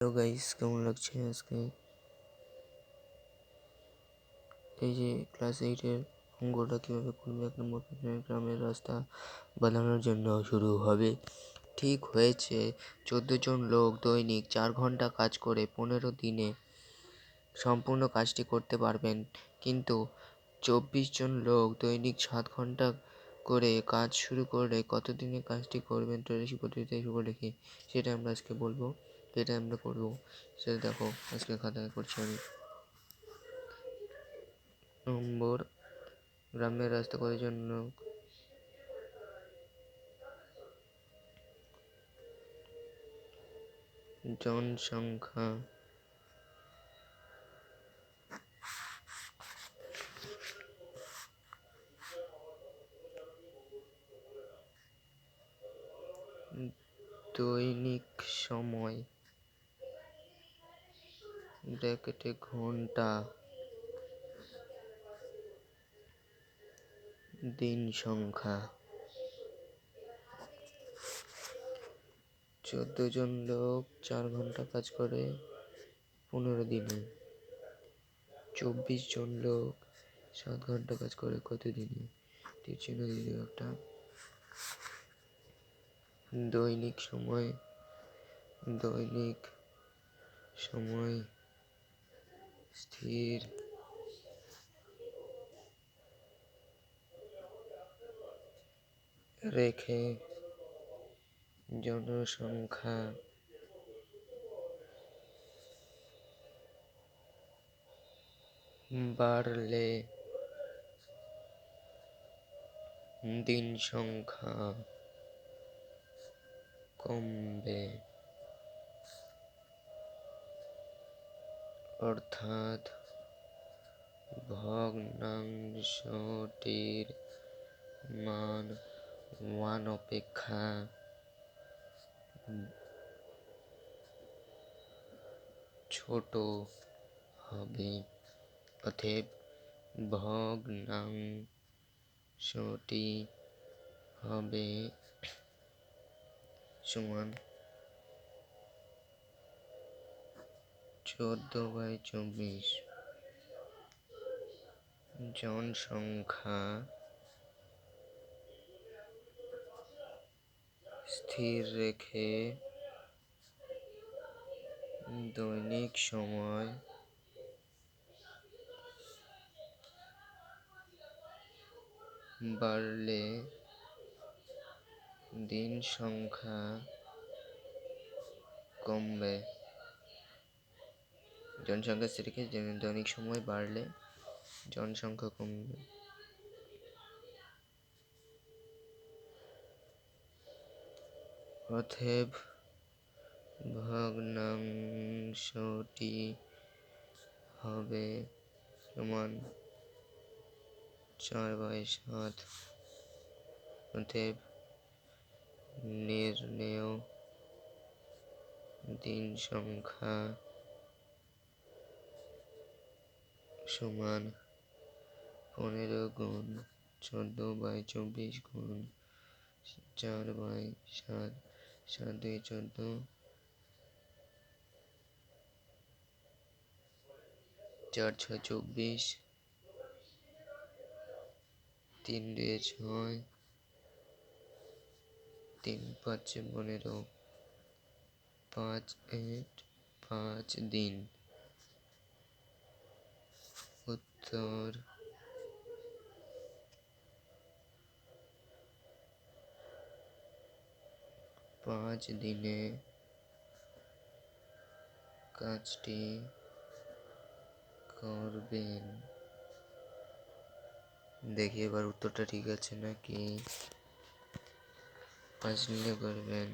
Hello guys, কেমন লাগছে আজকে? এই যে ক্লাস 8-এর অঙ্কটা কীভাবে করবে, 1 নম্বর প্রশ্নের গ্রামের রাস্তা বানানোর জন্য শুরু হবে। ঠিক হয়েছে। 14 জন লোক দৈনিক 4 ঘন্টা কাজ করে 15 দিনে সম্পূর্ণ কাজটি করতে পারবেন, কিন্তু 24 জন লোক দৈনিক 7 ঘন্টা করে কাজ শুরু করলে কত দিনে কাজটি করবেন? ত্রয়োদশী পদ্ধতিতে শুরু রেখে সেটা আমরা আজকে বলবো, যেটা আমরা করবো সেটা দেখো আজকে খাতায় করছি আমি। নম্বর, গ্রামের রাস্তা করার জন্য জনসংখ্যা দৈনিক সময় ব্র্যাকেটে ঘন্টা দিন সংখ্যা। 14 জন লোক 4 ঘন্টা কাজ করে 15 দিনে। 24 জন লোক 7 ঘন্টা কাজ করে কত দিনে? চিহ্ন দিয়ে দেবো একটা। দৈনিক সময় স্থির রেখে জনসংখ্যা বাড়লে দিন সংখ্যা কমবে, অর্থাৎ ভগ্নাংশটির মান 1 অপেক্ষা ছোট হবে। অতএব ভগ্নাংশটি হবে সমান 14/24। জনসংখ্যা স্থির রেখে দৈনিক সময় বাড়লে দিন সংখ্যা কমবে। জনসংখ্যা স্থির রেখে দৈনিক সময় বাড়লে জনসংখ্যা কমবে। অতএব ভগ্নাংশটি হবে সমান 4/7। অতএব নির্ণেয় দিন সংখ্যা সমান 15 গুণ 14/24 গুণ 4/7। 7 2 14, 4 6 24, 3 2 6, 3 5 15, 5 8 5 দিন। উত্তর 5 দিনে কাজটি করবেন। দেখি এবার উত্তরটা ঠিক আছে নাকি। 5 দিনে করবেন।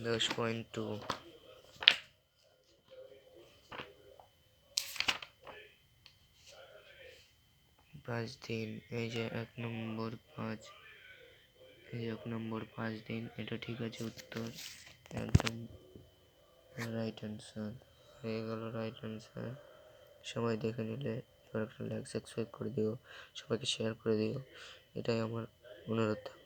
(10.2) 5 দিন। এই যে 1 নম্বর 5, এই 1 নম্বর 5 দিন, এটা ঠিক আছে উত্তর। একদম রাইট অ্যান্সার হয়ে গেল। রাইট অ্যান্সার সবাই দেখে নিলে এবার একটা লাইক সাবস্ক্রাইব করে দিও, সবাইকে শেয়ার করে দিও, এটাই আমার অনুরোধ।